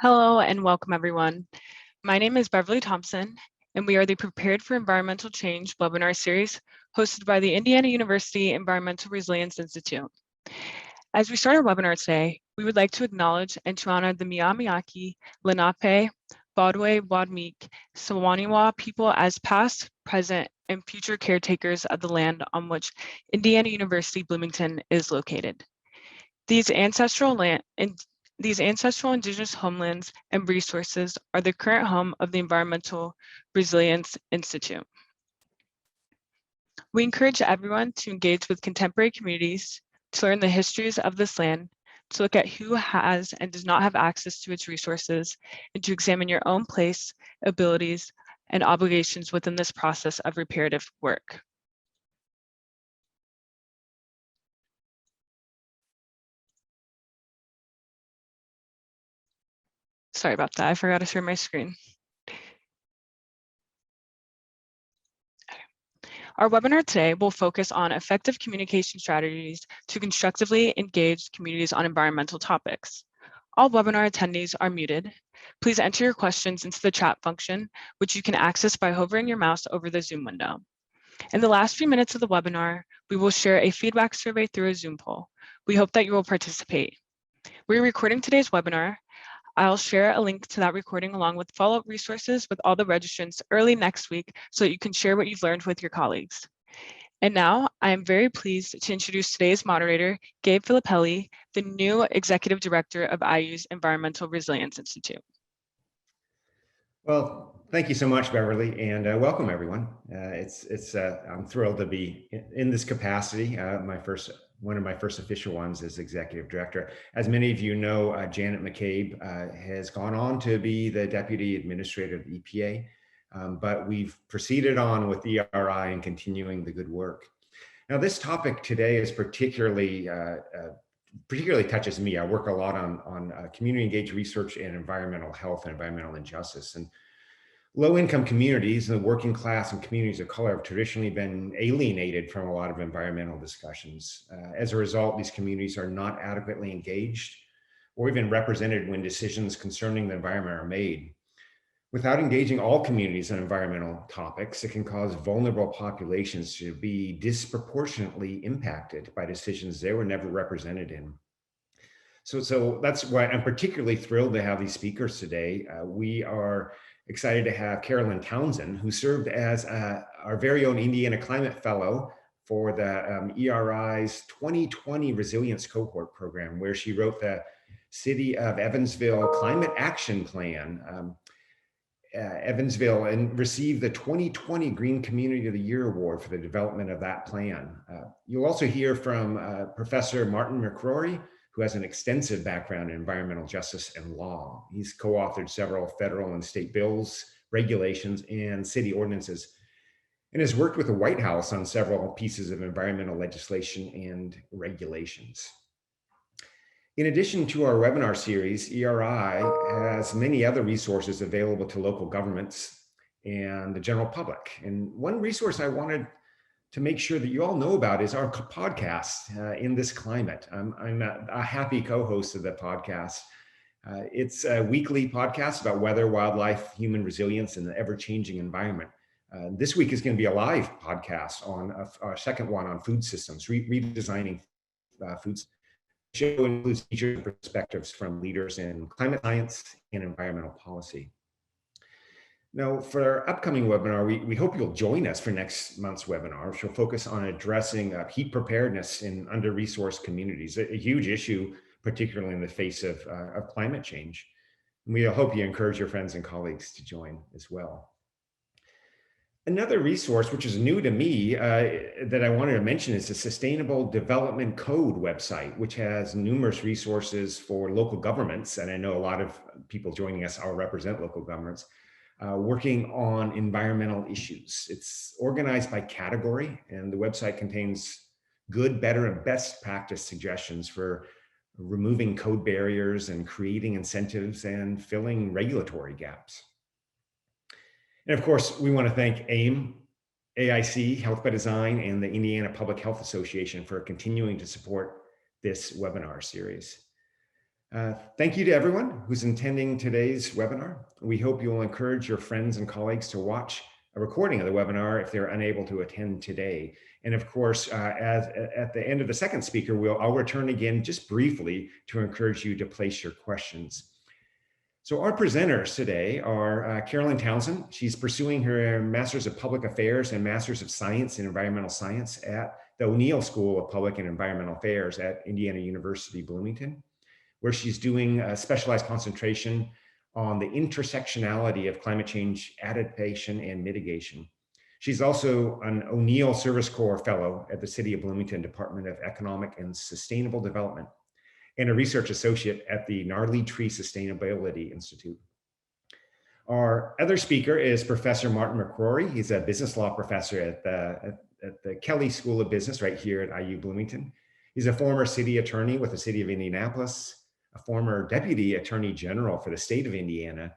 Hello and welcome everyone. My name is Beverly Thompson, and we are the Prepared for Environmental Change webinar series hosted by the Indiana University Environmental Resilience Institute. As we start our webinar today, we would like to acknowledge and to honor the Mi'kmaq, Lenape, Bodwe, Wadmeek, Sawaniwa people as past, present, and future caretakers of the land on which Indiana University Bloomington is located. These ancestral indigenous homelands and resources are the current home of the Environmental Resilience Institute. We encourage everyone to engage with contemporary communities, to learn the histories of this land, to look at who has and does not have access to its resources, and to examine your own place, abilities, and obligations within this process of reparative work. Sorry about that, I forgot to share my screen. Our webinar today will focus on effective communication strategies to constructively engage communities on environmental topics. All webinar attendees are muted. Please enter your questions into the chat function, which you can access by hovering your mouse over the Zoom window. In the last few minutes of the webinar, we will share a feedback survey through a Zoom poll. We hope that you will participate. We're recording today's webinar. I'll share a link to that recording along with follow-up resources with all the registrants early next week so that you can share what you've learned with your colleagues. And now I am very pleased to introduce today's moderator, Gabe Philippelli, the new Executive Director of IU's Environmental Resilience Institute. Well, thank you so much, Beverly, and welcome everyone. I'm thrilled to be in this capacity. One of my first official ones as Executive Director. As many of you know, Janet McCabe has gone on to be the Deputy Administrator of the EPA, but we've proceeded on with ERI and continuing the good work. Now, this topic today is particularly touches me. I work a lot on community engaged research and environmental health and environmental injustice. And low-income communities and the working class and communities of color have traditionally been alienated from a lot of environmental discussions. As a result, these communities are not adequately engaged or even represented when decisions concerning the environment are made. Without engaging all communities on environmental topics, it can cause vulnerable populations to be disproportionately impacted by decisions they were never represented in. So that's why I'm particularly thrilled to have these speakers today. We are excited to have Carolyn Townsend, who served as our very own Indiana Climate Fellow for the ERI's 2020 Resilience Cohort Program, where she wrote the City of Evansville Climate Action Plan, Evansville, and received the 2020 Green Community of the Year Award for the development of that plan. You'll also hear from Professor Martin McCrory, who has an extensive background in environmental justice and law. He's co-authored several federal and state bills, regulations, and city ordinances, and has worked with the White House on several pieces of environmental legislation and regulations. In addition to our webinar series, ERI has many other resources available to local governments and the general public. And one resource I wanted to make sure that you all know about is our podcast, In This Climate. I'm a happy co-host of the podcast. It's a weekly podcast about weather, wildlife, human resilience, and the ever-changing environment. This week is going to be a live podcast on our second one on food systems, redesigning foods. The show includes featured perspectives from leaders in climate science and environmental policy. Now, for our upcoming webinar, we hope you'll join us for next month's webinar, which will focus on addressing heat preparedness in under-resourced communities, a huge issue, particularly in the face of climate change. And we hope you encourage your friends and colleagues to join as well. Another resource, which is new to me, that I wanted to mention is the Sustainable Development Code website, which has numerous resources for local governments. And I know a lot of people joining us all represent local governments. Working on environmental issues. It's organized by category, and the website contains good, better, and best practice suggestions for removing code barriers and creating incentives and filling regulatory gaps. And of course, we want to thank AIM, AIC, Health by Design, and the Indiana Public Health Association for continuing to support this webinar series. Thank you to everyone who's attending today's webinar. We hope you will encourage your friends and colleagues to watch a recording of the webinar if they're unable to attend today. And of course, at the end of the second speaker, I'll return again just briefly to encourage you to place your questions. So our presenters today are Carolyn Townsend. She's pursuing her Master's of Public Affairs and Master's of Science in Environmental Science at the O'Neill School of Public and Environmental Affairs at Indiana University, Bloomington, where she's doing a specialized concentration on the intersectionality of climate change adaptation and mitigation. She's also an O'Neill Service Corps Fellow at the City of Bloomington Department of Economic and Sustainable Development, and a research associate at the Gnarly Tree Sustainability Institute. Our other speaker is Professor Martin McCrory. He's a business law professor at the Kelley School of Business right here at IU Bloomington. He's a former city attorney with the City of Indianapolis, a former deputy attorney general for the state of Indiana,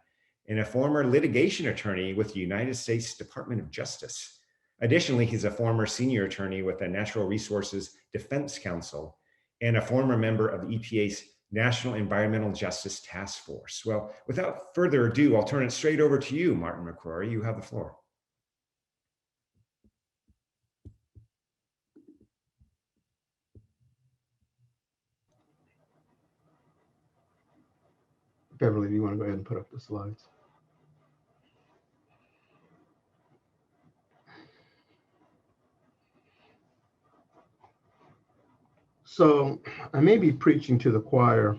and a former litigation attorney with the United States Department of Justice. Additionally, he's a former senior attorney with the Natural Resources Defense Council and a former member of the EPA's National Environmental Justice Task Force. Well, without further ado, I'll turn it straight over to you, Martin McCrory. You have the floor. Beverly, do you want to go ahead and put up the slides? So I may be preaching to the choir,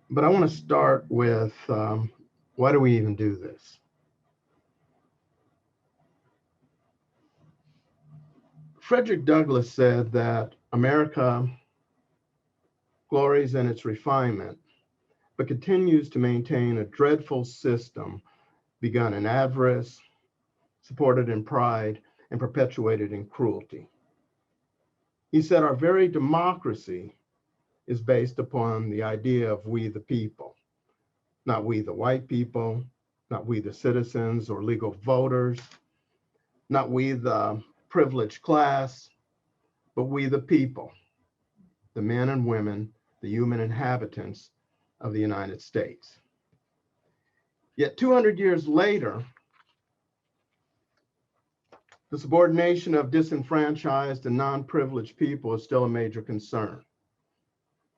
but I want to start with why do we even do this? Frederick Douglass said that America glories in its refinement, but continues to maintain a dreadful system begun in avarice, supported in pride, and perpetuated in cruelty. He said our very democracy is based upon the idea of we the people, not we the white people, not we the citizens or legal voters, not we the privileged class, but we the people, the men and women, the human inhabitants of the United States. Yet 200 years later, the subordination of disenfranchised and non-privileged people is still a major concern.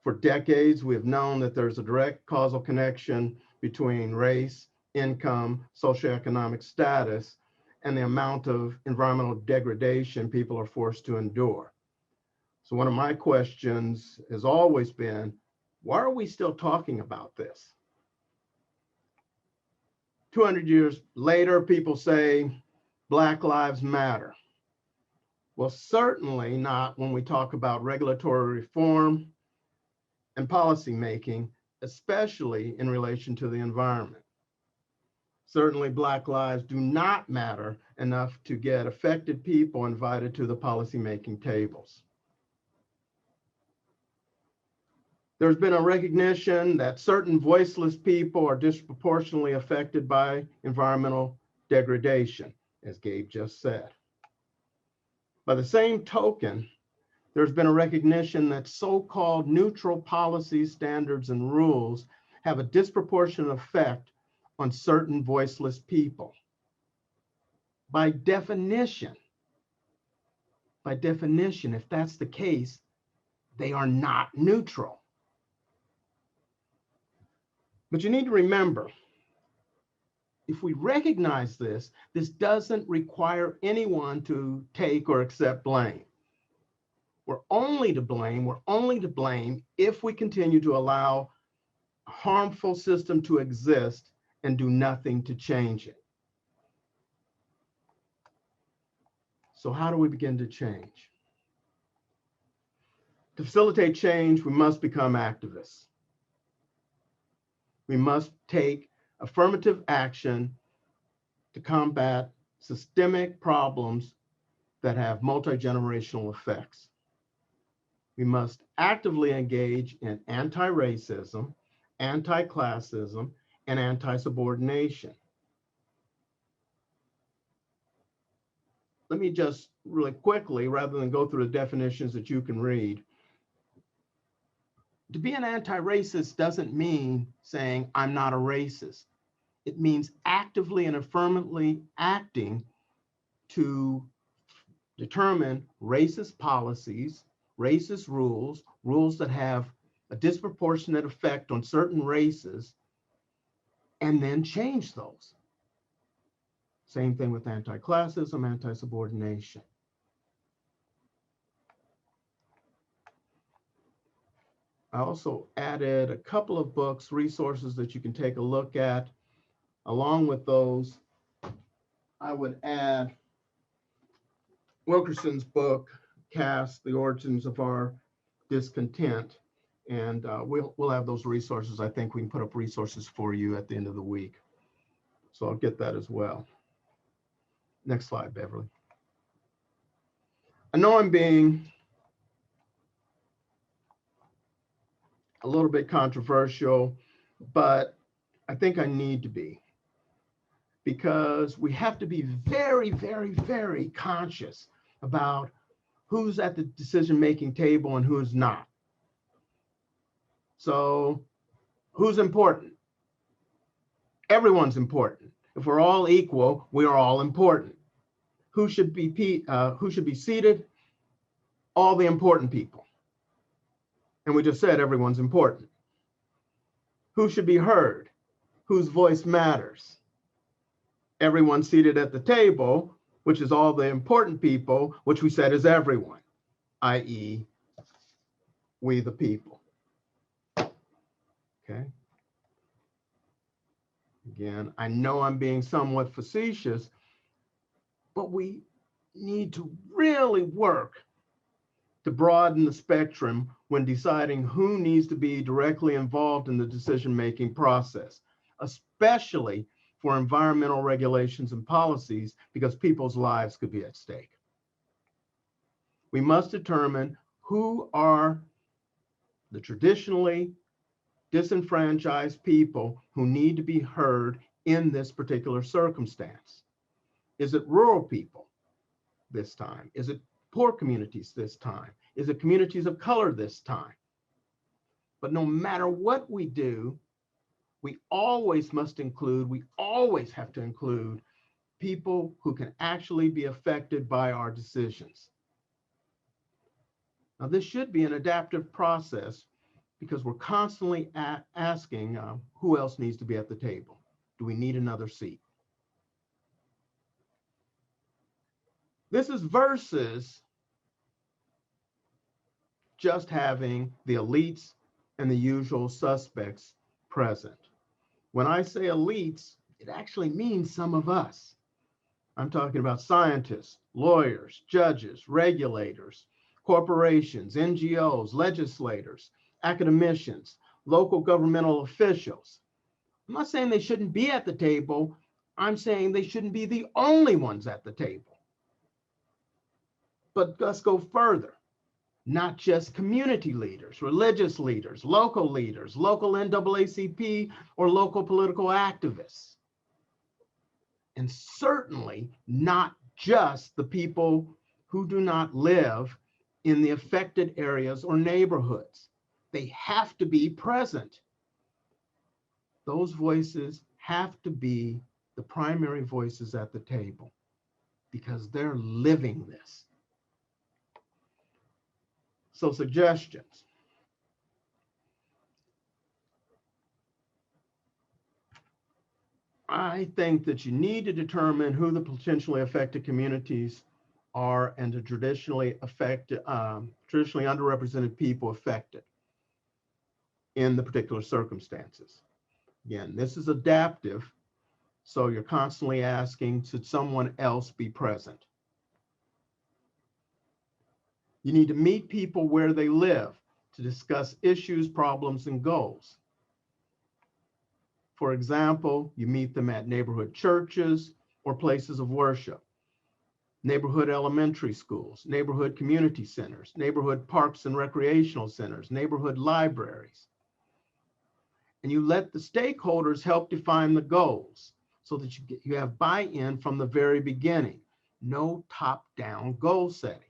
For decades, we have known that there's a direct causal connection between race, income, socioeconomic status, and the amount of environmental degradation people are forced to endure. So one of my questions has always been, why are we still talking about this? 200 years later, people say, Black Lives Matter. Well, certainly not when we talk about regulatory reform and policy making, especially in relation to the environment. Certainly, Black lives do not matter enough to get affected people invited to the policymaking tables. There's been a recognition that certain voiceless people are disproportionately affected by environmental degradation, as Gabe just said. By the same token, there's been a recognition that so-called neutral policies, standards, and rules have a disproportionate effect on certain voiceless people. By definition, if that's the case, they are not neutral. But you need to remember, if we recognize this, this doesn't require anyone to take or accept blame. We're only to blame if we continue to allow a harmful system to exist and do nothing to change it. So how do we begin to change? To facilitate change, we must become activists. We must take affirmative action to combat systemic problems that have multi-generational effects. We must actively engage in anti-racism, anti-classism, and anti-subordination. Let me just really quickly, rather than go through the definitions that you can read, To be an anti-racist doesn't mean saying, I'm not a racist. It means actively and affirmatively acting to determine racist policies, racist rules, rules that have a disproportionate effect on certain races, and then change those. Same thing with anti-classism, anti-subordination. I also added a couple of books, resources that you can take a look at. Along with those, I would add Wilkerson's book, Caste, The Origins of Our Discontent. And we'll have those resources. I think we can put up resources for you at the end of the week. So I'll get that as well. Next slide, Beverly. I know I'm being a little bit controversial, but I think I need to be, because we have to be very, very, very conscious about who's at the decision-making table and who's not. So who's important? Everyone's important. If we're all equal, we are all important. Who should be seated? All the important people. And we just said everyone's important. Who should be heard? Whose voice matters? Everyone seated at the table, which is all the important people, which we said is everyone, i.e., we the people. Okay. Again, I know I'm being somewhat facetious, but we need to really work to broaden the spectrum when deciding who needs to be directly involved in the decision-making process, especially for environmental regulations and policies, because people's lives could be at stake. We must determine who are the traditionally disenfranchised people who need to be heard in this particular circumstance. Is it rural people this time? Is it poor communities this time? Is it communities of color this time? But no matter what we do, we always must include, we always have to include people who can actually be affected by our decisions. Now, this should be an adaptive process, because we're constantly asking who else needs to be at the table? Do we need another seat? This is versus just having the elites and the usual suspects present. When I say elites, it actually means some of us. I'm talking about scientists, lawyers, judges, regulators, corporations, NGOs, legislators, academicians, local governmental officials. I'm not saying they shouldn't be at the table. I'm saying they shouldn't be the only ones at the table. But let's go further. Not just community leaders, religious leaders, local NAACP or local political activists. And certainly not just the people who do not live in the affected areas or neighborhoods. They have to be present. Those voices have to be the primary voices at the table, because they're living this. So, suggestions. I think that you need to determine who the potentially affected communities are and the traditionally underrepresented people affected in the particular circumstances. Again, this is adaptive, so you're constantly asking, should someone else be present? You need to meet people where they live to discuss issues, problems, and goals. For example, you meet them at neighborhood churches or places of worship, neighborhood elementary schools, neighborhood community centers, neighborhood parks and recreational centers, neighborhood libraries. And you let the stakeholders help define the goals so that you have buy-in from the very beginning. No top-down goal setting.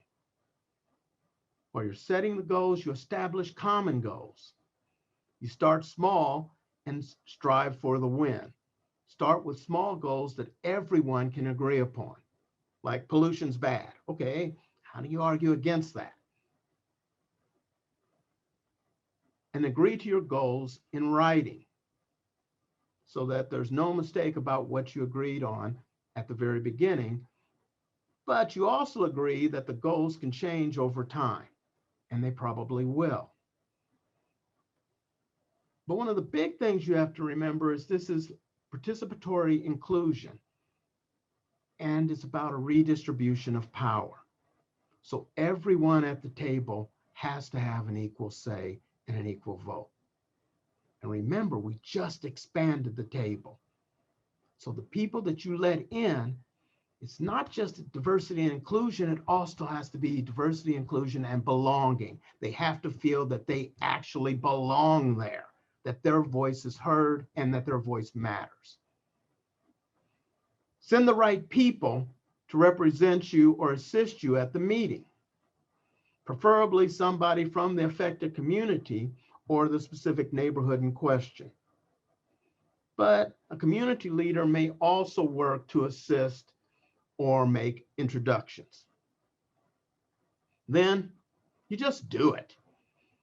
While you're setting the goals, you establish common goals. You start small and strive for the win. Start with small goals that everyone can agree upon, like pollution's bad. Okay, how do you argue against that? And agree to your goals in writing so that there's no mistake about what you agreed on at the very beginning. But you also agree that the goals can change over time, and they probably will. But one of the big things you have to remember is this is participatory inclusion, and it's about a redistribution of power. So everyone at the table has to have an equal say and an equal vote. And remember, we just expanded the table. So the people that you let in, it's not just diversity and inclusion, it also has to be diversity, inclusion, and belonging. They have to feel that they actually belong there, that their voice is heard and that their voice matters. Send the right people to represent you or assist you at the meeting, preferably somebody from the affected community or the specific neighborhood in question. But a community leader may also work to assist or make introductions. Then you just do it.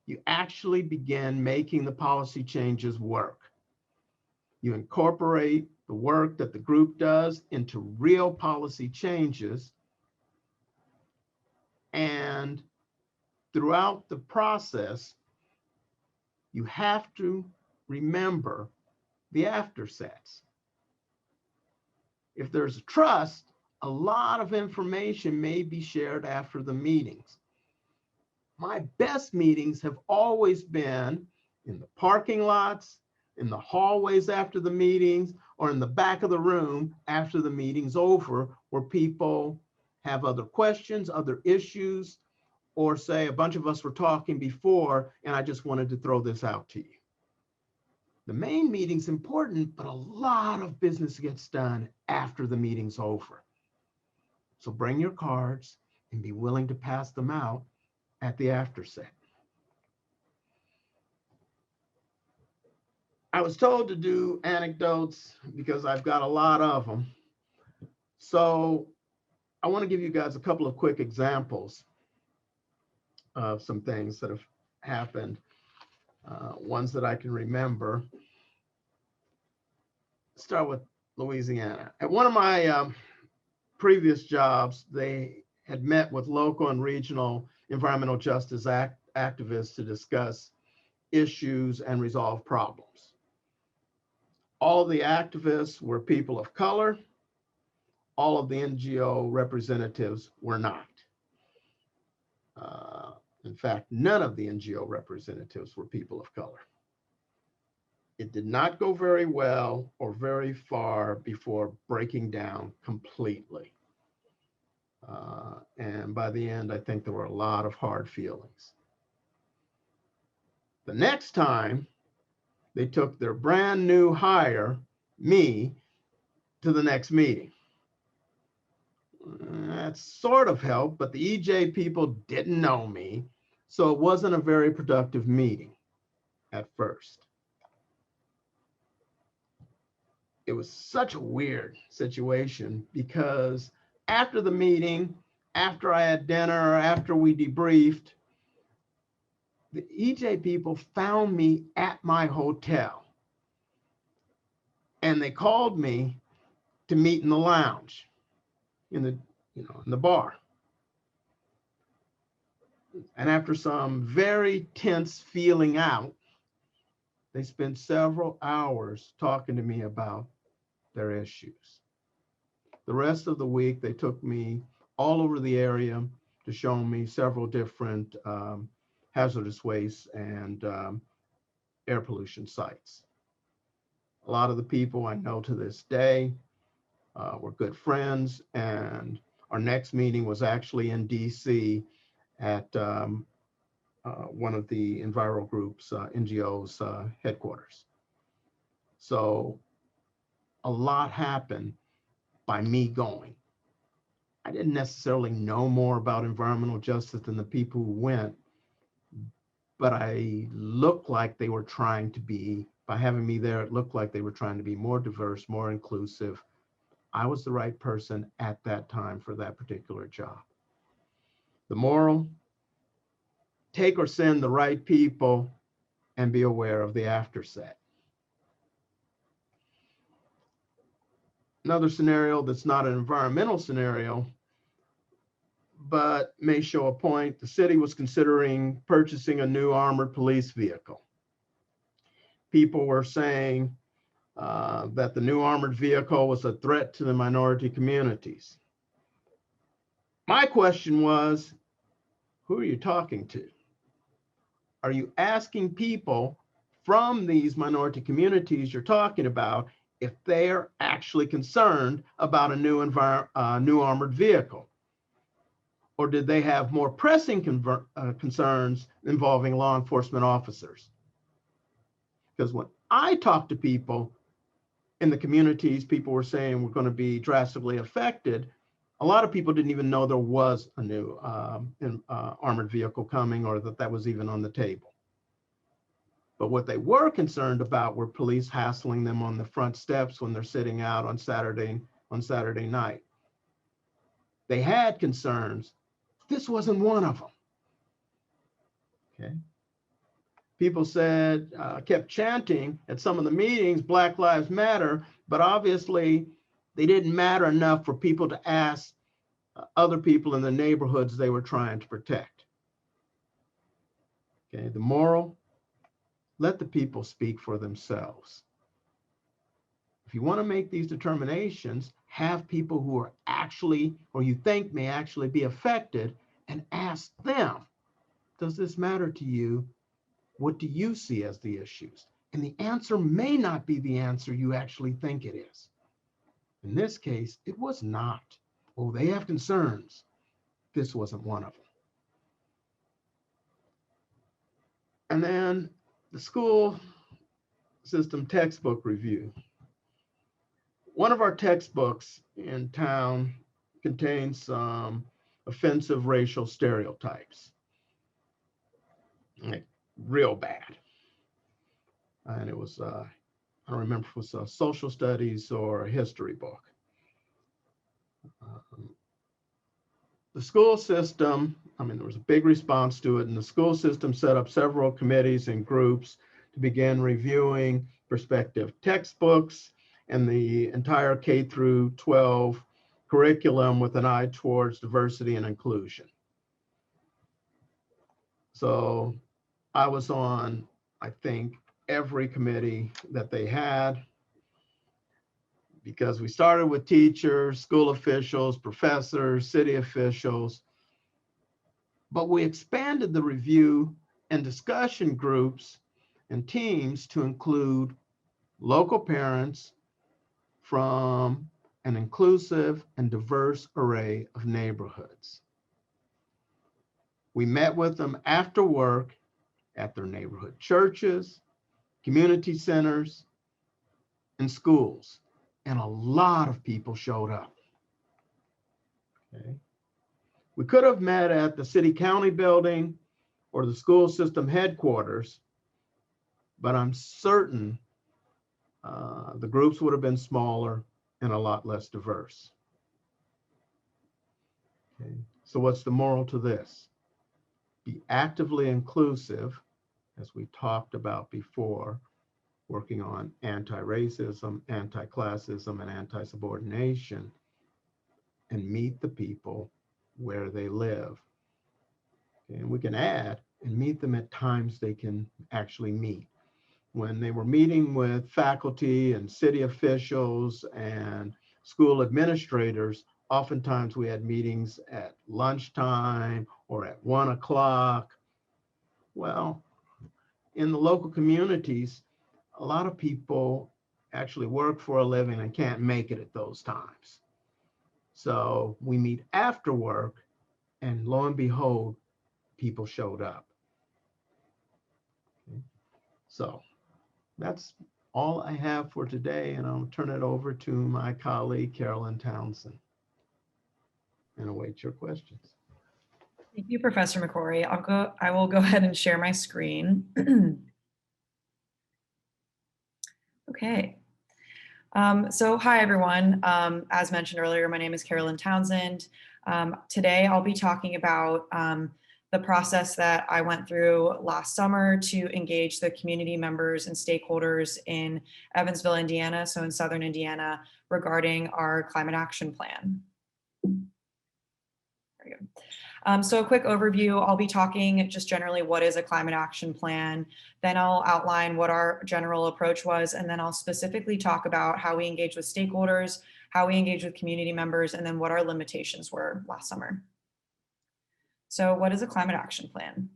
You actually begin making the policy changes work. You incorporate the work that the group does into real policy changes. And throughout the process, you have to remember the aftersets. If there's trust, a lot of information may be shared after the meetings. My best meetings have always been in the parking lots, in the hallways after the meetings, or in the back of the room after the meeting's over, where people have other questions, other issues, or say a bunch of us were talking before and I just wanted to throw this out to you. The main meeting's important, but a lot of business gets done after the meeting's over. So bring your cards and be willing to pass them out at the afterset. I was told to do anecdotes because I've got a lot of them. So I want to give you guys a couple of quick examples of some things that have happened, ones that I can remember. Start with Louisiana. At one of my previous jobs, they had met with local and regional environmental justice activists to discuss issues and resolve problems. All of the activists were people of color. All of the NGO representatives were not. In fact, none of the NGO representatives were people of color. It did not go very well or very far before breaking down completely. And by the end, I think there were a lot of hard feelings. The next time, they took their brand new hire, me, to the next meeting. That sort of helped, but the EJ people didn't know me, so it wasn't a very productive meeting at first. It was such a weird situation because after the meeting, after I had dinner, after we debriefed, the EJ people found me at my hotel and they called me to meet in the lounge, in the bar. And after some very tense feeling out, they spent several hours talking to me about their issues. The rest of the week, they took me all over the area to show me several different hazardous waste and air pollution sites. A lot of the people I know to this day were good friends, and our next meeting was actually in DC at one of the Enviro Group's NGO's headquarters. So a lot happened by me going. I didn't necessarily know more about environmental justice than the people who went, but I looked like they were trying to be, by having me there, it looked like they were trying to be more diverse, more inclusive. I was the right person at that time for that particular job. The moral, take or send the right people and be aware of the afterset. Another scenario that's not an environmental scenario, but may show a point. The city was considering purchasing a new armored police vehicle. People were saying that the new armored vehicle was a threat to the minority communities. My question was, who are you talking to? Are you asking people from these minority communities you're talking about if they're actually concerned about a new armored vehicle? Or did they have more pressing concerns involving law enforcement officers? Because when I talked to people in the communities, people were saying we're going to be drastically affected. A lot of people didn't even know there was a new armored vehicle coming, or that was even on the table. But what they were concerned about were police hassling them on the front steps when they're sitting out on Saturday night. They had concerns. This wasn't one of them. Okay. People said, kept chanting at some of the meetings, Black Lives Matter, but obviously they didn't matter enough for people to ask other people in the neighborhoods they were trying to protect. Okay, the moral, let the people speak for themselves. If you want to make these determinations, have people who are actually, or you think may actually be affected, and ask them, does this matter to you? What do you see as the issues? And the answer may not be the answer you actually think it is. In this case, it was not. Oh, they have concerns. This wasn't one of them. And then the school system textbook review. One of our textbooks in town contains some offensive racial stereotypes. Like, real bad. And it was, I don't remember if it was a social studies or a history book. The school system, there was a big response to it, and the school system set up several committees and groups to begin reviewing prospective textbooks and the entire K through 12 curriculum with an eye towards diversity and inclusion. So I was on, I think, every committee that they had, because we started with teachers, school officials, professors, city officials, but we expanded the review and discussion groups and teams to include local parents from an inclusive and diverse array of neighborhoods. We met with them after work at their neighborhood churches, community centers, and schools. And a lot of people showed up. Okay. We could have met at the city county building or the school system headquarters, but I'm certain the groups would have been smaller and a lot less diverse. Okay. So what's the moral to this? Be actively inclusive, as we talked about before, working on anti-racism, anti-classism, and anti-subordination, and meet the people where they live. Okay, and we can add, and meet them at times they can actually meet. When they were meeting with faculty and city officials and school administrators, oftentimes we had meetings at lunchtime or at 1 o'clock. Well, in the local communities, a lot of people actually work for a living and can't make it at those times. So we meet after work, and lo and behold, people showed up. Okay. So that's all I have for today, and I'll turn it over to my colleague, Carolyn Townsend, and await your questions. Thank you, Professor McCrory. I will go ahead and share my screen. Okay. So hi, everyone. As mentioned earlier, my name is Carolyn Townsend. Today, I'll be talking about the process that I went through last summer to engage the community members and stakeholders in Evansville, Indiana, so in Southern Indiana, regarding our climate action plan. There you go. So a quick overview, I'll be talking just generally what is a climate action plan, then I'll outline what our general approach was, and then I'll specifically talk about how we engage with stakeholders, how we engage with community members, and then what our limitations were last summer. So what is a climate action plan?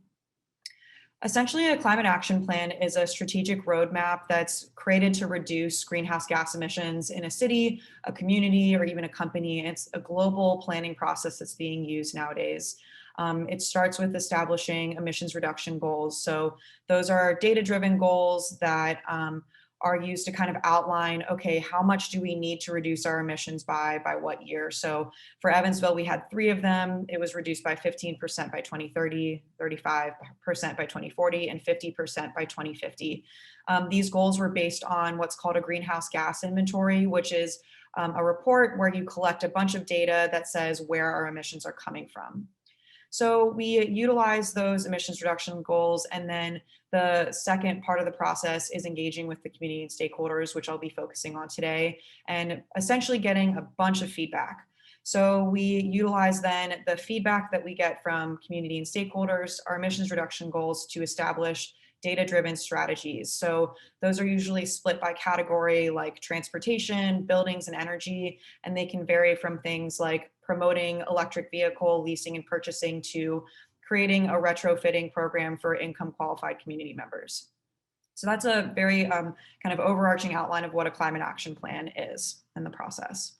Essentially, a climate action plan is a strategic roadmap that's created to reduce greenhouse gas emissions in a city, a community, or even a company. It's a global planning process that's being used nowadays. It starts with establishing emissions reduction goals. So those are data-driven goals that are used to kind of outline, okay, how much do we need to reduce our emissions by what year? So for Evansville, we had 3 of them. It was reduced by 15% by 2030, 35% by 2040, and 50% by 2050. These goals were based on what's called a greenhouse gas inventory, which is a report where you collect a bunch of data that says where our emissions are coming from. So we utilize those emissions reduction goals, and then the second part of the process is engaging with the community and stakeholders, which I'll be focusing on today, and essentially getting a bunch of feedback. So we utilize then the feedback that we get from community and stakeholders, our emissions reduction goals, to establish data-driven strategies. So those are usually split by category, like transportation, buildings, and energy, and they can vary from things like promoting electric vehicle leasing and purchasing to creating a retrofitting program for income qualified community members. So that's a very kind of overarching outline of what a climate action plan is in the process.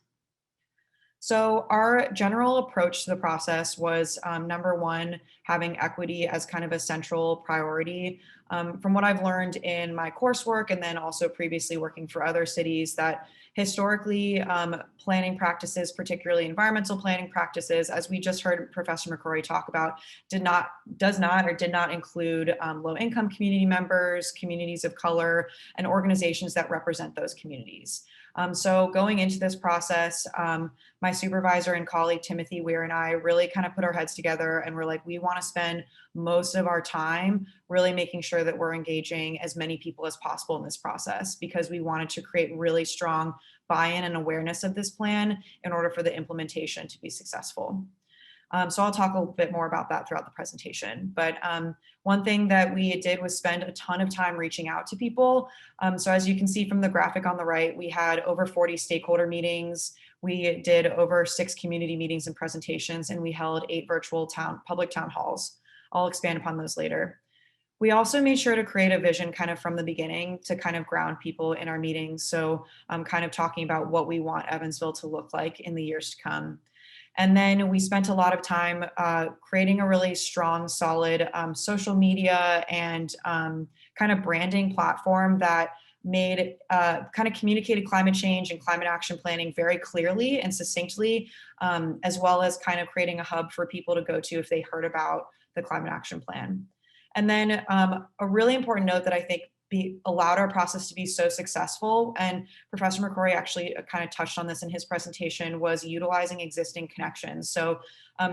So our general approach to the process was number one, having equity as kind of a central priority. From what I've learned in my coursework and then also previously working for other cities, that historically planning practices, particularly environmental planning practices, as we just heard Professor McCrory talk about, did not include low-income community members, communities of color, and organizations that represent those communities. So going into this process, my supervisor and colleague, Timothy Weir, and I really kind of put our heads together and we're like, we want to spend most of our time really making sure that we're engaging as many people as possible in this process, because we wanted to create really strong buy-in and awareness of this plan in order for the implementation to be successful. So I'll talk a little bit more about that throughout the presentation. But one thing that we did was spend a ton of time reaching out to people. So as you can see from the graphic on the right, we had over 40 stakeholder meetings. We did over 6 community meetings and presentations, and we held 8 virtual public town halls. I'll expand upon those later. We also made sure to create a vision kind of from the beginning to kind of ground people in our meetings. So I'm kind of talking about what we want Evansville to look like in the years to come. And then we spent a lot of time creating a really strong, solid social media and kind of branding platform that made kind of communicated climate change and climate action planning very clearly and succinctly, as well as kind of creating a hub for people to go to if they heard about the climate action plan. And then a really important note that I think allowed our process to be so successful, and Professor McCrory actually kind of touched on this in his presentation, was utilizing existing connections. So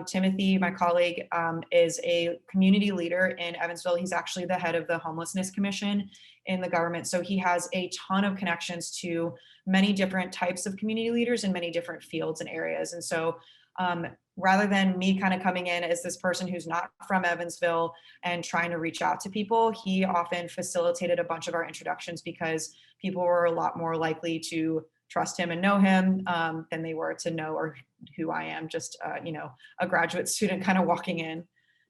Timothy, my colleague, is a community leader in Evansville. He's actually the head of the Homelessness Commission in the government. So he has a ton of connections to many different types of community leaders in many different fields and areas. And so rather than me kind of coming in as this person who's not from Evansville and trying to reach out to people, he often facilitated a bunch of our introductions because people were a lot more likely to trust him and know him than they were to know or who I am, just you know, a graduate student kind of walking in.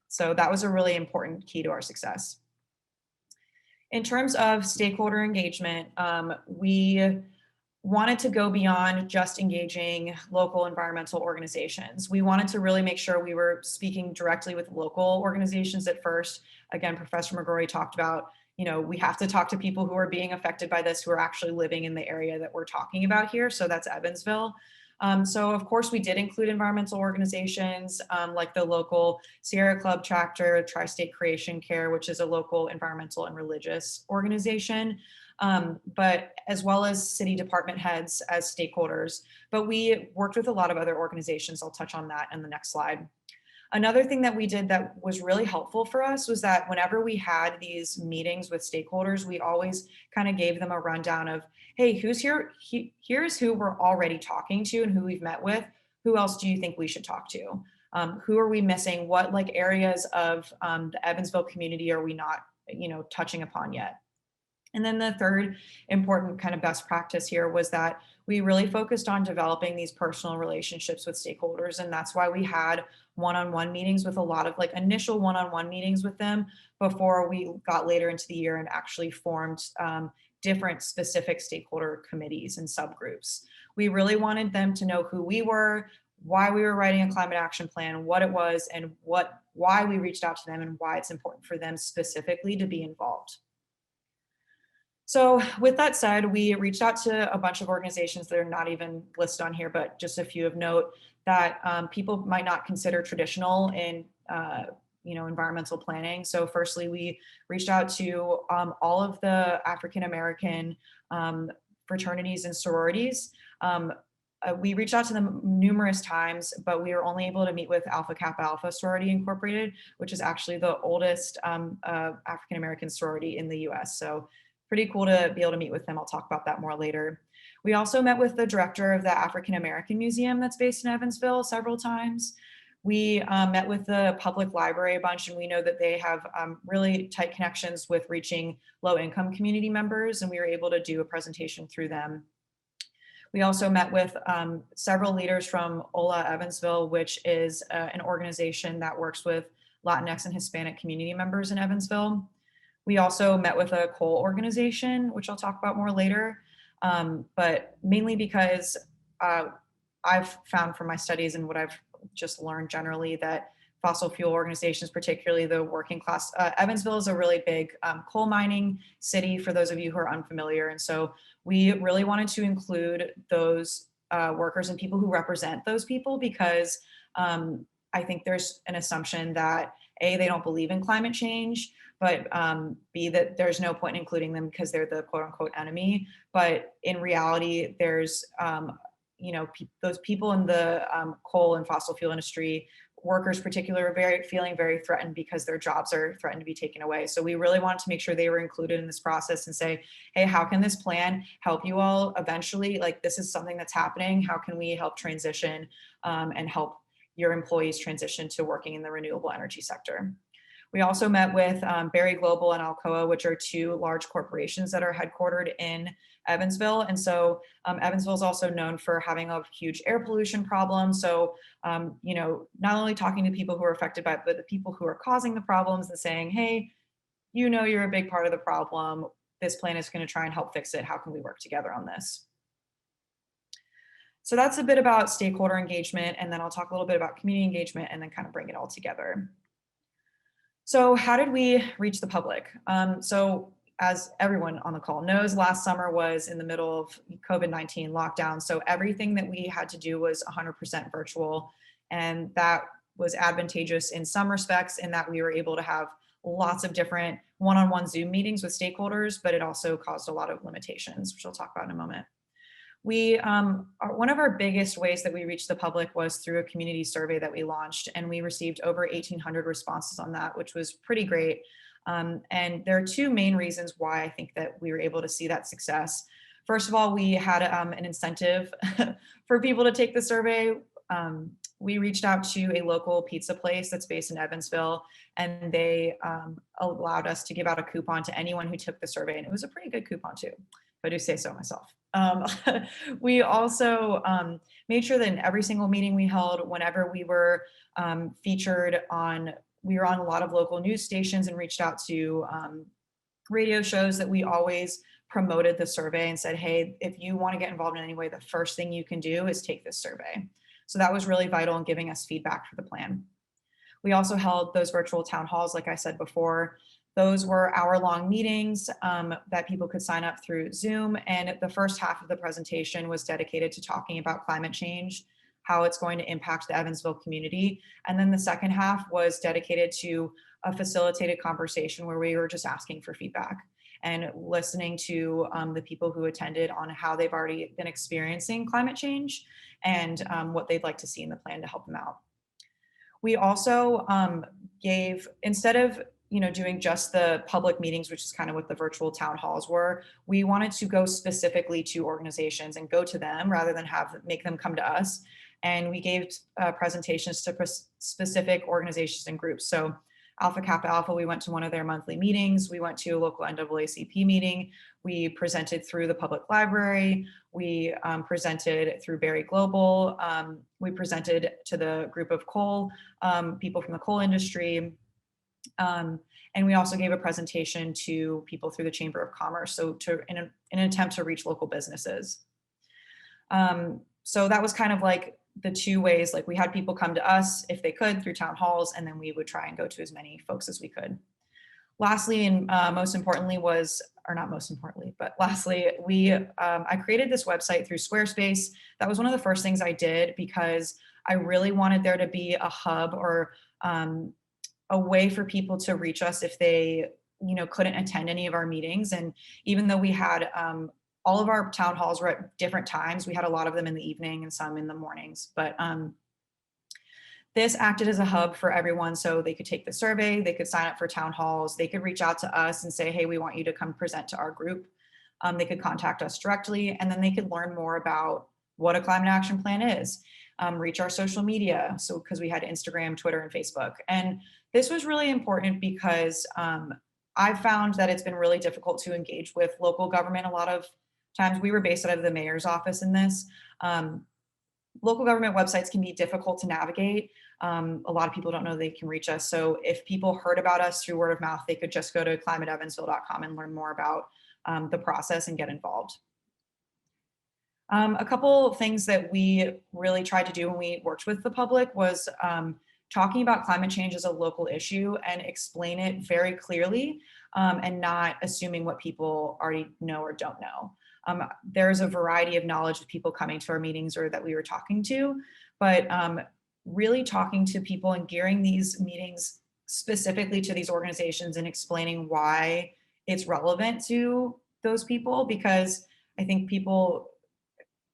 So that was a really important key to our success. In terms of stakeholder engagement, we wanted to go beyond just engaging local environmental organizations. We wanted to really make sure we were speaking directly with local organizations at first. Again, Professor McCrory talked about, you know, we have to talk to people who are being affected by this, who are actually living in the area that we're talking about here. So that's Evansville. So of course we did include environmental organizations like the local Sierra Club chapter, Tri-State Creation Care, which is a local environmental and religious organization, but as well as city department heads as stakeholders. But we worked with a lot of other organizations. I'll touch on that in the next slide. Another thing that we did that was really helpful for us was that whenever we had these meetings with stakeholders, we always kind of gave them a rundown of, hey, who's here? Here's who we're already talking to and who we've met with. Who else do you think we should talk to? Who are we missing? What like areas of the Evansville community are we not, touching upon yet? And then the third important kind of best practice here was that we really focused on developing these personal relationships with stakeholders. And that's why we had one-on-one meetings with a lot of like initial one-on-one meetings with them before we got later into the year and actually formed different specific stakeholder committees and subgroups. We really wanted them to know who we were, why we were writing a climate action plan, what it was, and why we reached out to them and why it's important for them specifically to be involved. So with that said, we reached out to a bunch of organizations that are not even listed on here, but just a few of note that people might not consider traditional in environmental planning. So firstly, we reached out to all of the African-American fraternities and sororities. We reached out to them numerous times, but we were only able to meet with Alpha Kappa Alpha Sorority Incorporated, which is actually the oldest African-American sorority in the US. So pretty cool to be able to meet with them. I'll talk about that more later. We also met with the director of the African American Museum that's based in Evansville several times. We met with the public library a bunch, and we know that they have really tight connections with reaching low-income community members, and we were able to do a presentation through them. We also met with several leaders from Hola Evansville, which is an organization that works with Latinx and Hispanic community members in Evansville. We also met with a coal organization, which I'll talk about more later, but mainly because I've found from my studies and what I've just learned generally that fossil fuel organizations, particularly the working class, Evansville is a really big coal mining city for those of you who are unfamiliar. And so we really wanted to include those workers and people who represent those people because I think there's an assumption that A, they don't believe in climate change, but B, that there's no point in including them because they're the quote unquote enemy. But in reality, there's, those people in the coal and fossil fuel industry, workers particularly, feeling very threatened because their jobs are threatened to be taken away. So we really wanted to make sure they were included in this process and say, hey, how can this plan help you all eventually? Like, this is something that's happening. How can we help transition and help your employees transition to working in the renewable energy sector? We also met with Berry Global and Alcoa, which are two large corporations that are headquartered in Evansville. And so Evansville is also known for having a huge air pollution problem. So, not only talking to people who are affected by it, but the people who are causing the problems and saying, hey, you're a big part of the problem. This plan is going to try and help fix it. How can we work together on this? So that's a bit about stakeholder engagement. And then I'll talk a little bit about community engagement and then kind of bring it all together. So how did we reach the public? So as everyone on the call knows, last summer was in the middle of COVID-19 lockdown. So everything that we had to do was 100% virtual. And that was advantageous in some respects in that we were able to have lots of different one-on-one Zoom meetings with stakeholders, but it also caused a lot of limitations, which I'll talk about in a moment. One of our biggest ways that we reached the public was through a community survey that we launched, and we received over 1,800 responses on that, which was pretty great. And there are two main reasons why I think that we were able to see that success. First of all, we had an incentive for people to take the survey. We reached out to a local pizza place that's based in Evansville, and they allowed us to give out a coupon to anyone who took the survey. And it was a pretty good coupon too, if I do say so myself. We also made sure that in every single meeting we held, whenever we were featured on, we were on a lot of local news stations and reached out to radio shows, that we always promoted the survey and said, hey, if you want to get involved in any way, the first thing you can do is take this survey. So that was really vital in giving us feedback for the plan. We also held those virtual town halls, like I said before. Those were hour-long meetings that people could sign up through Zoom. And the first half of the presentation was dedicated to talking about climate change, how it's going to impact the Evansville community. And then the second half was dedicated to a facilitated conversation where we were just asking for feedback and listening to the people who attended on how they've already been experiencing climate change and what they'd like to see in the plan to help them out. We also gave, instead of doing just the public meetings, which is kind of what the virtual town halls were, we wanted to go specifically to organizations and go to them rather than make them come to us. And we gave presentations to specific organizations and groups. So Alpha Kappa Alpha, we went to one of their monthly meetings. We went to a local NAACP meeting. We presented through the public library. We presented through Berry Global. We presented to the group of coal, people from the coal industry. And we also gave a presentation to people through the Chamber of Commerce, so in an attempt to reach local businesses. So that was kind of like the two ways, like we had people come to us if they could through town halls, and then we would try and go to as many folks as we could. Lastly, and most importantly was, or not most importantly, but lastly, I created this website through Squarespace. That was one of the first things I did because I really wanted there to be a hub or a way for people to reach us if they, couldn't attend any of our meetings. And even though we had all of our town halls were at different times, we had a lot of them in the evening and some in the mornings, but this acted as a hub for everyone. So they could take the survey, they could sign up for town halls, they could reach out to us and say, hey, we want you to come present to our group. They could contact us directly, and then they could learn more about what a climate action plan is, reach our social media. So because we had Instagram, Twitter, and Facebook. And this was really important because I've found that it's been really difficult to engage with local government. A lot of times we were based out of the mayor's office in this. Local government websites can be difficult to navigate. A lot of people don't know they can reach us. So if people heard about us through word of mouth, they could just go to climateevansville.com and learn more about the process and get involved. A couple things that we really tried to do when we worked with the public was talking about climate change as a local issue and explain it very clearly and not assuming what people already know or don't know. There's a variety of knowledge of people coming to our meetings or that we were talking to, but really talking to people and gearing these meetings specifically to these organizations and explaining why it's relevant to those people, because I think people,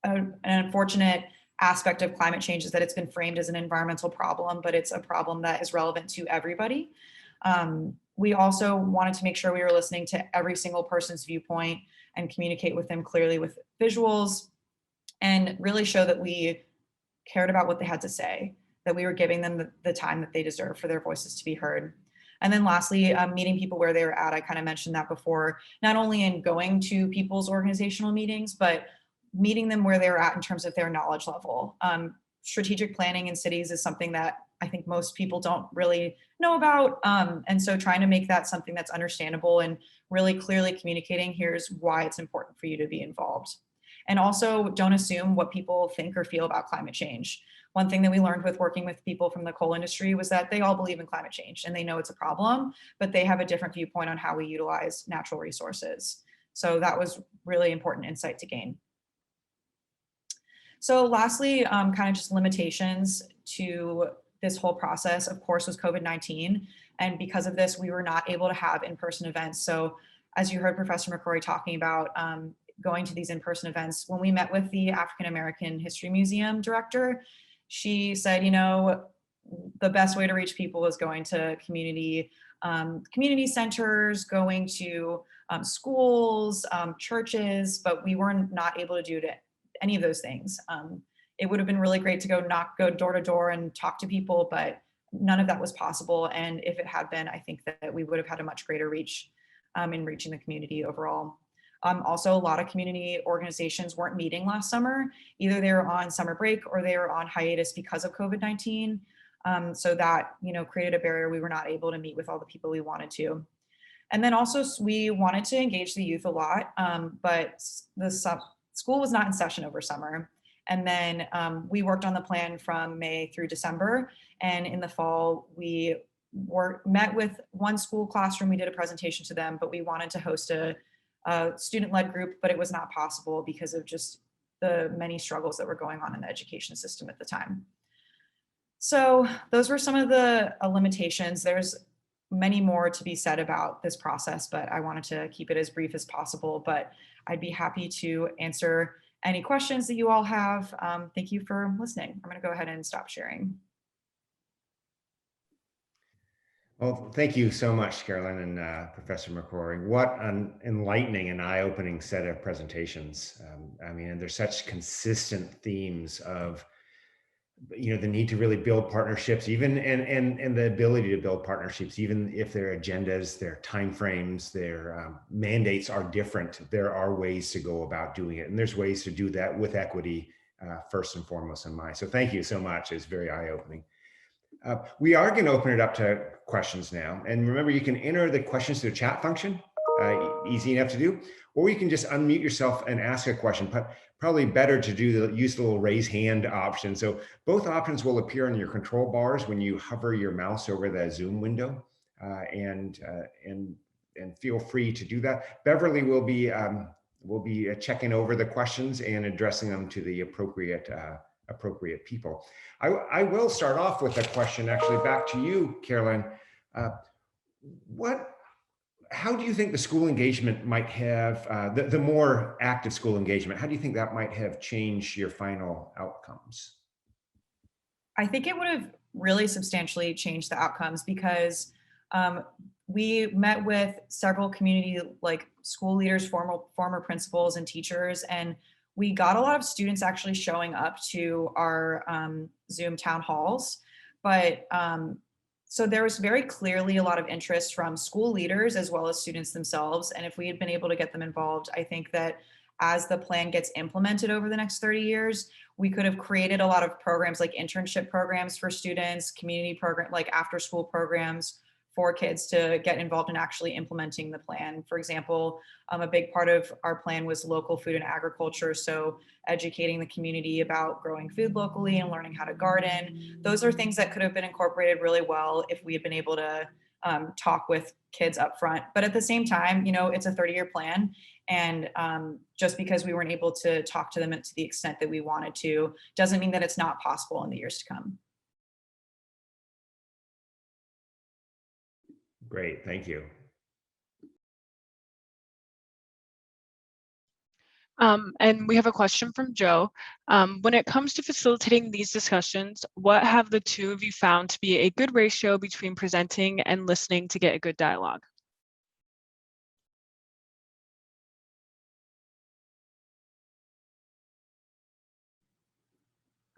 an unfortunate aspect of climate change is that it's been framed as an environmental problem, but it's a problem that is relevant to everybody. We also wanted to make sure we were listening to every single person's viewpoint and communicate with them clearly with visuals and really show that we cared about what they had to say, that we were giving them the time that they deserve for their voices to be heard. And then lastly, meeting people where they were at. I kind of mentioned that before, not only in going to people's organizational meetings, but meeting them where they're at in terms of their knowledge level. Strategic planning in cities is something that I think most people don't really know about. And so trying to make that something that's understandable and really clearly communicating, here's why it's important for you to be involved. And also don't assume what people think or feel about climate change. One thing that we learned with working with people from the coal industry was that they all believe in climate change and they know it's a problem, but they have a different viewpoint on how we utilize natural resources. So that was really important insight to gain. So lastly, kind of just limitations to this whole process, of course, was COVID-19. And because of this, we were not able to have in-person events. So as you heard Professor McCrory talking about going to these in-person events, when we met with the African American History Museum director, she said, the best way to reach people is going to community centers, going to schools, churches, but we were not able to do any of those things. It would have been really great to go door to door and talk to people, but none of that was possible. And if it had been, I think that we would have had a much greater reach in reaching the community overall. Also, a lot of community organizations weren't meeting last summer. Either they were on summer break or they were on hiatus because of COVID-19. So that, created a barrier. We were not able to meet with all the people we wanted to. And then also we wanted to engage the youth a lot, but the school was not in session over summer. And then we worked on the plan from May through December. And in the fall, we met with one school classroom. We did a presentation to them, but we wanted to host a student-led group, but it was not possible because of just the many struggles that were going on in the education system at the time. So those were some of the limitations. There's many more to be said about this process, but I wanted to keep it as brief as possible. But I'd be happy to answer any questions that you all have. Thank you for listening. I'm going to go ahead and stop sharing. Well, thank you so much, Carolyn and Professor McCrory. What an enlightening and eye-opening set of presentations. I mean, and there's such consistent themes of, you know, the need to really build partnerships, even and the ability to build partnerships, even if their agendas, their timeframes, their mandates are different. There are ways to go about doing it, and there's ways to do that with equity first and foremost in mind. So thank you so much. It's very eye-opening. We are going to open it up to questions now. And remember, you can enter the questions through the chat function, easy enough to do, or you can just unmute yourself and ask a question. But probably better to use the little raise hand option. So both options will appear on your control bars when you hover your mouse over the Zoom window, and feel free to do that. Beverly will be checking over the questions and addressing them to the appropriate people. I will start off with a question, actually, back to you, Carolyn. How do you think the school engagement might have, the more active school engagement, how do you think that might have changed your final outcomes? I think it would have really substantially changed the outcomes because we met with several community, like school leaders, former principals and teachers, and we got a lot of students actually showing up to our Zoom town halls. But so there was very clearly a lot of interest from school leaders as well as students themselves. And if we had been able to get them involved, I think that as the plan gets implemented over the next 30 years, we could have created a lot of programs like internship programs for students, community program, like after school programs for kids to get involved in actually implementing the plan. For example, a big part of our plan was local food and agriculture. So educating the community about growing food locally and learning how to garden. Those are things that could have been incorporated really well if we had been able to talk with kids up front. But at the same time, you know, it's a 30-year plan. And just because we weren't able to talk to them to the extent that we wanted to, doesn't mean that it's not possible in the years to come. Great, thank you. And we have a question from Joe. When it comes to facilitating these discussions, what have the two of you found to be a good ratio between presenting and listening to get a good dialogue?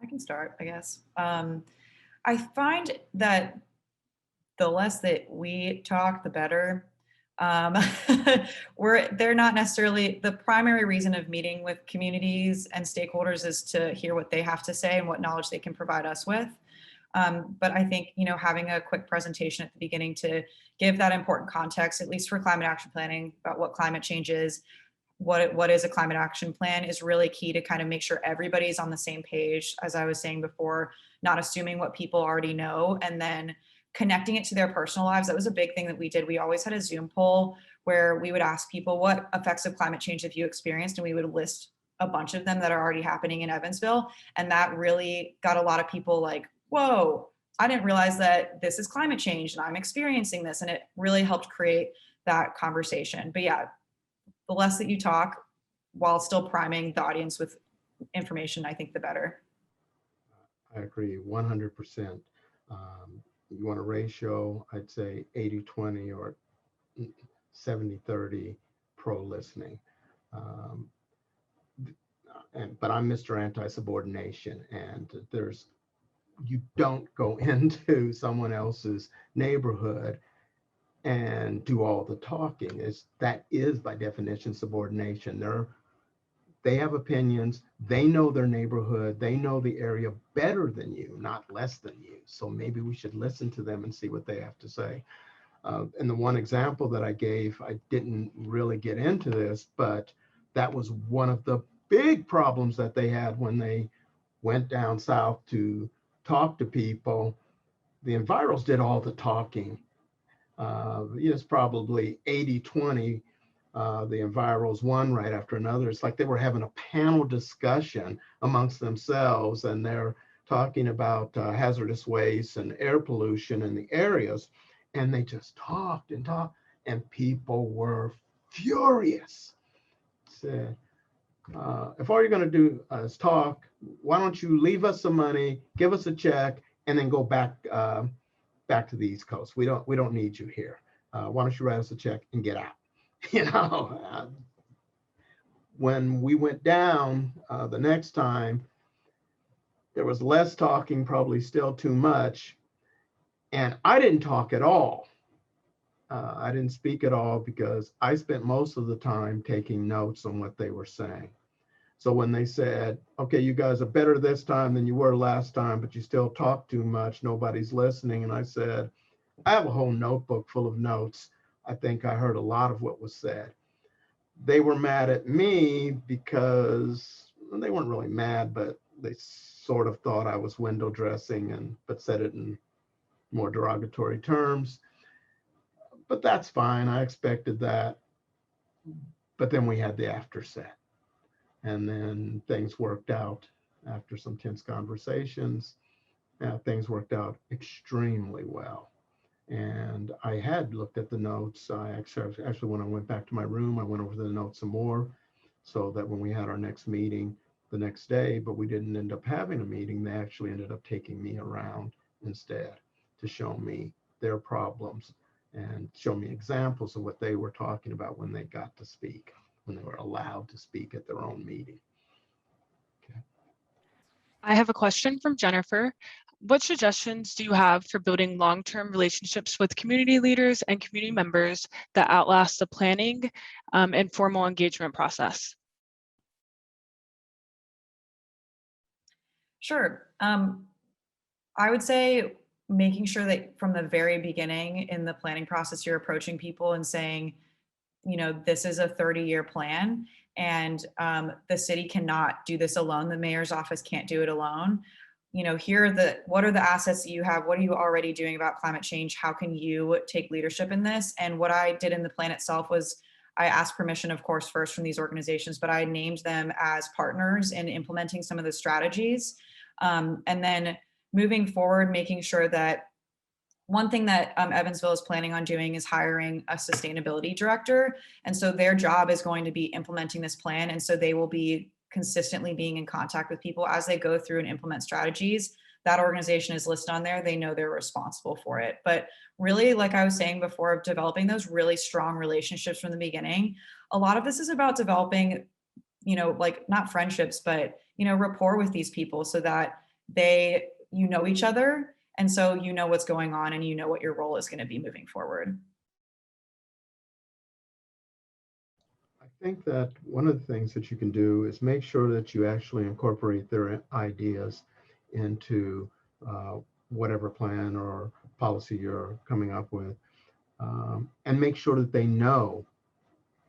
I can start, I guess. I find that the less that we talk, the better. They're not necessarily the primary reason of meeting with communities and stakeholders is to hear what they have to say and what knowledge they can provide us with. But I think, you know, having a quick presentation at the beginning to give that important context, at least for climate action planning, about what climate change is, what is a climate action plan, is really key to kind of make sure everybody's on the same page, as I was saying before, not assuming what people already know, and then connecting it to their personal lives. That was a big thing that we did. We always had a Zoom poll where we would ask people, what effects of climate change have you experienced? And we would list a bunch of them that are already happening in Evansville. And that really got a lot of people like, whoa, I didn't realize that this is climate change and I'm experiencing this. And it really helped create that conversation. But yeah, the less that you talk while still priming the audience with information, I think the better. I agree 100%. You want a ratio, I'd say 80-20 or 70-30 pro listening. But I'm Mr. Anti-subordination, and you don't go into someone else's neighborhood and do all the talking. That is by definition subordination. They have opinions, they know their neighborhood, they know the area better than you, not less than you. So maybe we should listen to them and see what they have to say. And the one example that I gave, I didn't really get into this, but that was one of the big problems that they had when they went down south to talk to people. the envirals did all the talking. It's probably 80-20. The envirals one right after another. It's like they were having a panel discussion amongst themselves, and they're talking about hazardous waste and air pollution in the areas. And they just talked and talked, and people were furious. Said, if all you're going to do is talk, why don't you leave us some money, give us a check, and then go back to the East Coast. We don't need you here. Why don't you write us a check and get out? When we went down the next time, there was less talking, probably still too much. And I didn't talk at all. I didn't speak at all because I spent most of the time taking notes on what they were saying. So when they said, okay, you guys are better this time than you were last time, but you still talk too much, nobody's listening. And I said, I have a whole notebook full of notes. I think I heard a lot of what was said. They were mad at me because they weren't really mad, but they sort of thought I was window dressing, but said it in more derogatory terms. But that's fine. I expected that. But then we had the after set. And then things worked out after some tense conversations. Things worked out extremely well. And I had looked at the notes. I actually, when I went back to my room, I went over the notes some more so that when we had our next meeting the next day, but we didn't end up having a meeting, they actually ended up taking me around instead to show me their problems and show me examples of what they were talking about when they got to speak, when they were allowed to speak at their own meeting. Okay. I have a question from Jennifer. What suggestions do you have for building long-term relationships with community leaders and community members that outlast the planning and formal engagement process? Sure. I would say making sure that from the very beginning in the planning process, you're approaching people and saying, this is a 30-year plan, and the city cannot do this alone. The mayor's office can't do it alone. What are the assets that you have? What are you already doing about climate change? How can you take leadership in this? And what I did in the plan itself was I asked permission, of course, first from these organizations, but I named them as partners in implementing some of the strategies. And then moving forward, making sure that one thing that Evansville is planning on doing is hiring a sustainability director. And so their job is going to be implementing this plan. And so they will be consistently being in contact with people as they go through and implement strategies. That organization is listed on there. They know they're responsible for it. But really, like I was saying before, developing those really strong relationships from the beginning. A lot of this is about developing, like not friendships, but, rapport with these people so that you know each other. And so you know what's going on and you know what your role is going to be moving forward. I think that one of the things that you can do is make sure that you actually incorporate their ideas into whatever plan or policy you're coming up with, and make sure that they know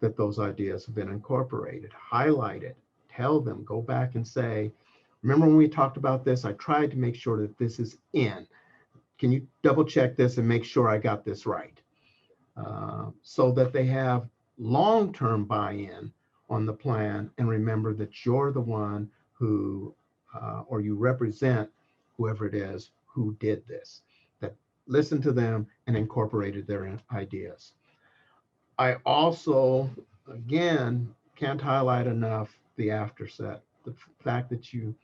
that those ideas have been incorporated. Highlight it, tell them, go back and say, remember when we talked about this, I tried to make sure that this is in. Can you double check this and make sure I got this right? So that they have long-term buy-in on the plan, and remember that you're the one who, or you represent whoever it is who did this, that listened to them and incorporated their ideas. I also, again, can't highlight enough the afterset, the fact that you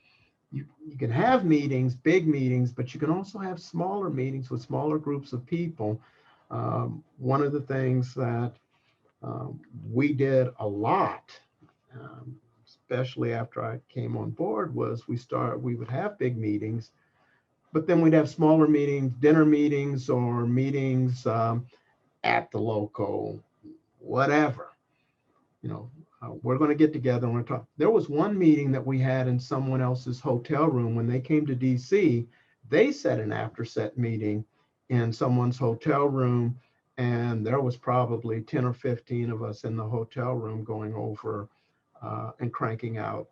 can have meetings, big meetings, but you can also have smaller meetings with smaller groups of people. One of the things that we did a lot, especially after I came on board, was we would have big meetings, but then we'd have smaller meetings, dinner meetings, or meetings at the local, whatever. We're going to get together and we're talk. There was one meeting that we had in someone else's hotel room when they came to DC. They set an after-set meeting in someone's hotel room, and there was probably 10 or 15 of us in the hotel room going over and cranking out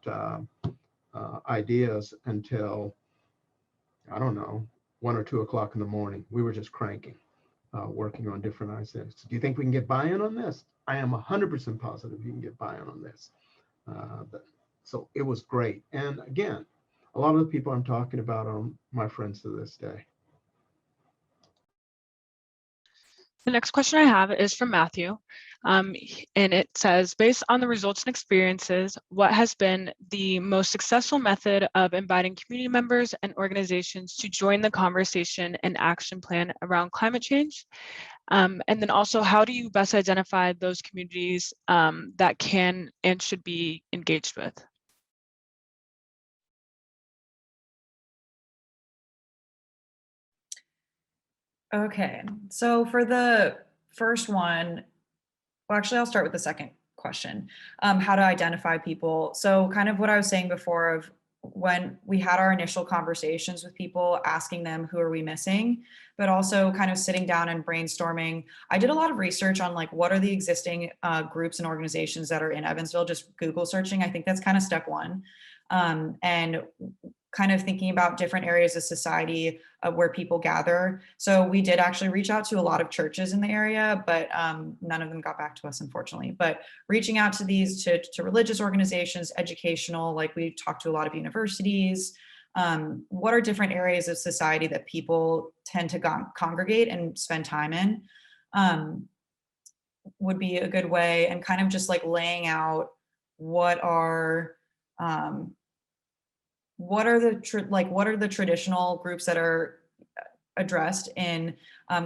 ideas until, I don't know, 1 or 2 o'clock in the morning. We were just cranking, working on different ideas. Do you think we can get buy-in on this? I am 100% positive you can get buy-in on this. So it was great. And again, a lot of the people I'm talking about are my friends to this day. The next question I have is from Matthew, and it says, based on the results and experiences, what has been the most successful method of inviting community members and organizations to join the conversation and action plan around climate change? And then also, how do you best identify those communities that can and should be engaged with? Okay, so for the first one, well, actually, I'll start with the second question, how to identify people. So kind of what I was saying before of when we had our initial conversations with people, asking them, who are we missing, but also kind of sitting down and brainstorming. I did a lot of research on like, what are the existing groups and organizations that are in Evansville, just Google searching. I think that's kind of step one. And kind of thinking about different areas of society where people gather. So we did actually reach out to a lot of churches in the area, but none of them got back to us, unfortunately. But reaching out to these, to religious organizations, educational, like we talked to a lot of universities. What are different areas of society that people tend to congregate and spend time in would be a good way, and kind of just like laying out what are the traditional groups that are addressed in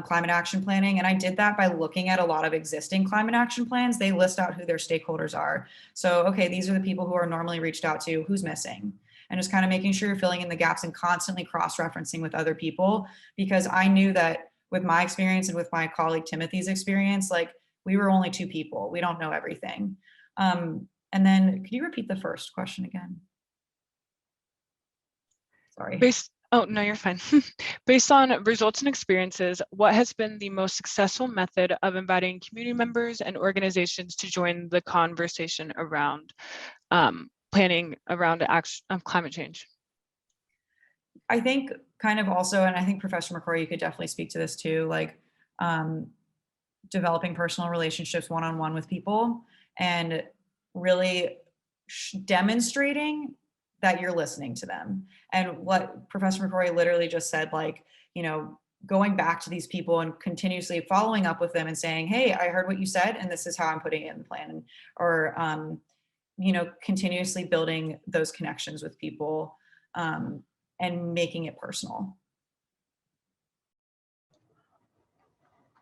climate action planning. And I did that by looking at a lot of existing climate action plans. They list out who their stakeholders are. So, okay, these are the people who are normally reached out to, who's missing, and just kind of making sure you're filling in the gaps and constantly cross-referencing with other people. Because I knew that with my experience and with my colleague Timothy's experience, like we were only 2 people. We don't know everything. And then could you repeat the first question again? Sorry. Oh, no, you're fine. Based on results and experiences, what has been the most successful method of inviting community members and organizations to join the conversation around planning around climate change? I think kind of also, and I think Professor McCrory, you could definitely speak to this too, like developing personal relationships one-on-one with people and really demonstrating that you're listening to them. And what Professor McCrory literally just said, like, you know, going back to these people and continuously following up with them and saying, hey, I heard what you said, and this is how I'm putting it in the plan. Or, you know, continuously building those connections with people and making it personal.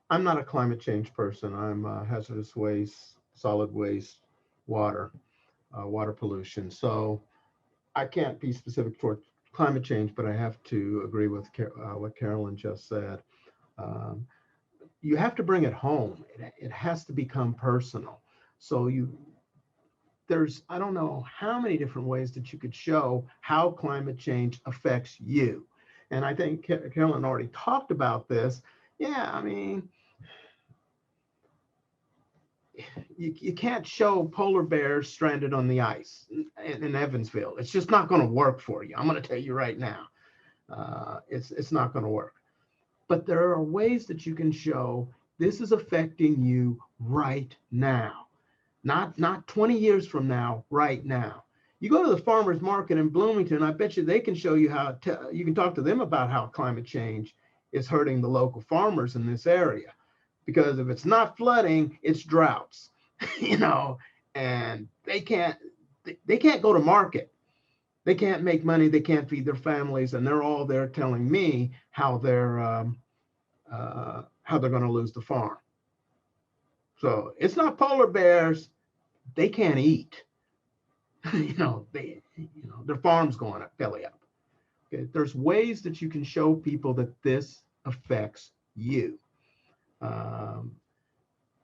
I'm not a climate change person. I'm hazardous waste, solid waste, water pollution. So I can't be specific toward climate change, but I have to agree with what Carolyn just said. You have to bring it home. It has to become personal. So there's, I don't know how many different ways that you could show how climate change affects you. And I think Carolyn already talked about this. Yeah, I mean, you can't show polar bears stranded on the ice in Evansville. It's just not going to work for you. I'm going to tell you right now. It's not going to work. But there are ways that you can show this is affecting you right now, not 20 years from now, right now. You go to the farmers market in Bloomington, I bet you they can show you how you can talk to them about how climate change is hurting the local farmers in this area. Because if it's not flooding, it's droughts, you know, and they can't go to market. They can't make money. They can't feed their families, and they're all there telling me how they're going to lose the farm. So it's not polar bears. They can't eat. Their farm's going up, belly up. Okay, there's ways that you can show people that this affects you.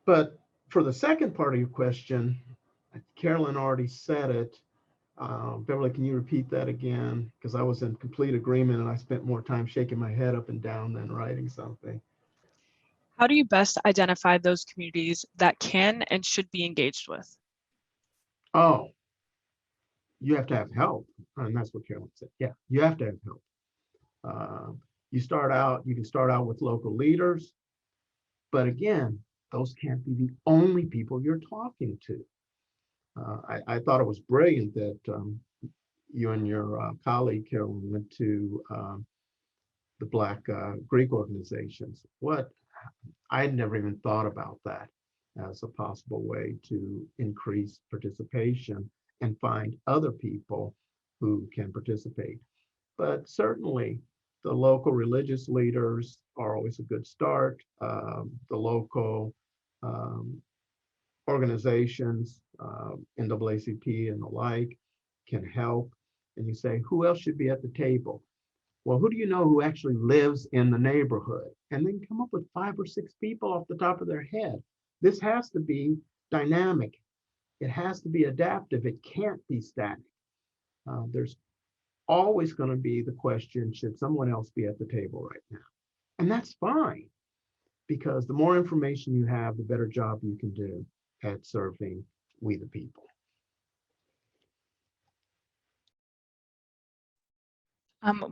But for the second part of your question, Carolyn already said it. Beverly, can you repeat that again? Because I was in complete agreement and I spent more time shaking my head up and down than writing something. How do you best identify those communities that can and should be engaged with? Oh, you have to have help. And that's what Carolyn said. Yeah, you have to have help. You can start out with local leaders, but again, those can't be the only people you're talking to. I thought it was brilliant that you and your colleague, Carolyn, went to the Black Greek organizations. I had never even thought about that as a possible way to increase participation and find other people who can participate. But certainly the local religious leaders are always a good start. The local organizations, NAACP and the like, can help. And you say, who else should be at the table? Well, who do you know who actually lives in the neighborhood? And then come up with 5 or 6 people off the top of their head. This has to be dynamic. It has to be adaptive. It can't be static. There's always going to be the question, should someone else be at the table right now? And that's fine, because the more information you have, the better job you can do at serving we the people.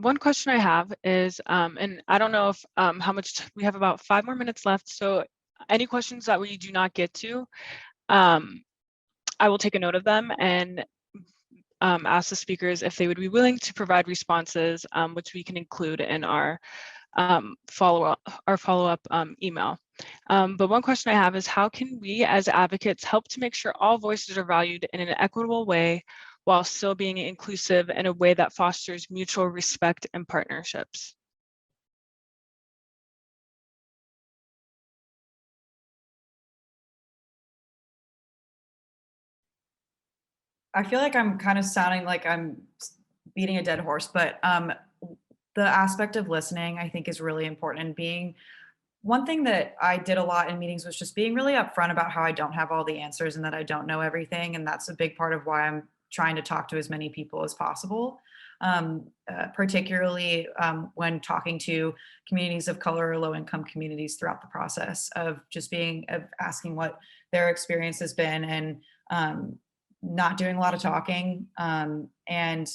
One question I have is, and I don't know if how much we have, about 5 more minutes left. So any questions that we do not get to, I will take a note of them and ask the speakers if they would be willing to provide responses, which we can include in our follow-up email. But one question I have is, how can we as advocates help to make sure all voices are valued in an equitable way while still being inclusive in a way that fosters mutual respect and partnerships? I feel like I'm kind of sounding like I'm beating a dead horse, but the aspect of listening, I think, is really important. And being, one thing that I did a lot in meetings was just being really upfront about how I don't have all the answers and that I don't know everything. And that's a big part of why I'm trying to talk to as many people as possible, particularly when talking to communities of color or low-income communities throughout the process of just asking what their experience has been, and not doing a lot of talking. And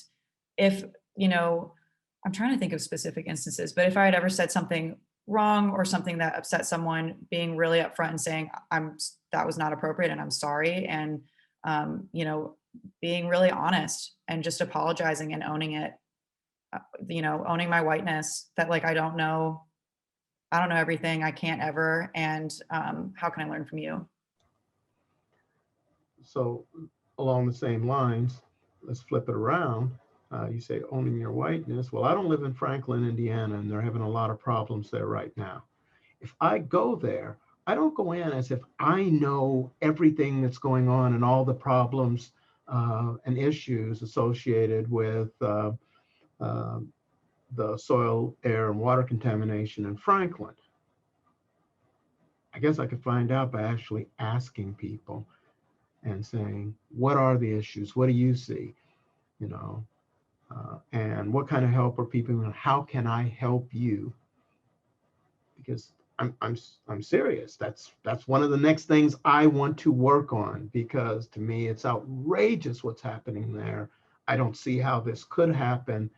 if, I'm trying to think of specific instances, but if I had ever said something wrong or something that upset someone, being really upfront and saying, that was not appropriate and I'm sorry. And, being really honest and just apologizing and owning it, owning my whiteness, that like, I don't know everything, I can't ever. And how can I learn from you? So along the same lines, let's flip it around. You say owning your whiteness. Well, I don't live in Franklin, Indiana, and they're having a lot of problems there right now. If I go there, I don't go in as if I know everything that's going on and all the problems and issues associated with the soil, air, and water contamination in Franklin. I guess I could find out by actually asking people and saying, what are the issues? What do you see? And what kind of help are people doing? How can I help you? Because I'm serious. That's one of the next things I want to work on, because to me it's outrageous what's happening there. I don't see how this could happen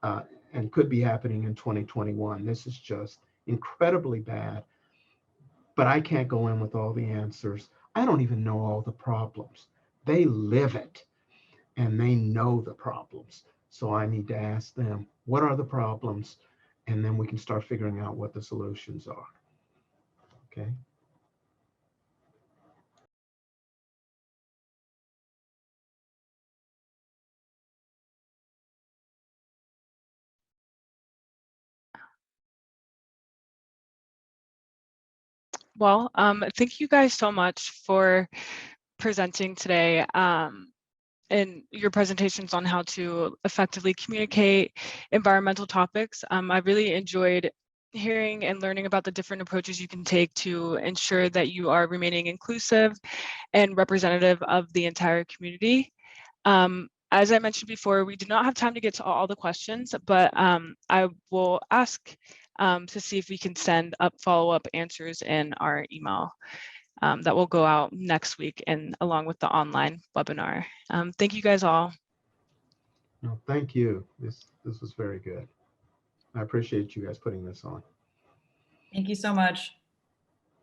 and could be happening in 2021. This is just incredibly bad. But I can't go in with all the answers. I don't even know all the problems. They live it and they know the problems. So I need to ask them, what are the problems? And then we can start figuring out what the solutions are. Okay. Well, thank you guys so much for presenting today, and your presentations on how to effectively communicate environmental topics. I really enjoyed hearing and learning about the different approaches you can take to ensure that you are remaining inclusive and representative of the entire community. As I mentioned before, we do not have time to get to all the questions, but I will ask to see if we can send up follow-up answers in our email that will go out next week and along with the online webinar. Thank you guys all. No, thank you. This was very good. I appreciate you guys putting this on. Thank you so much.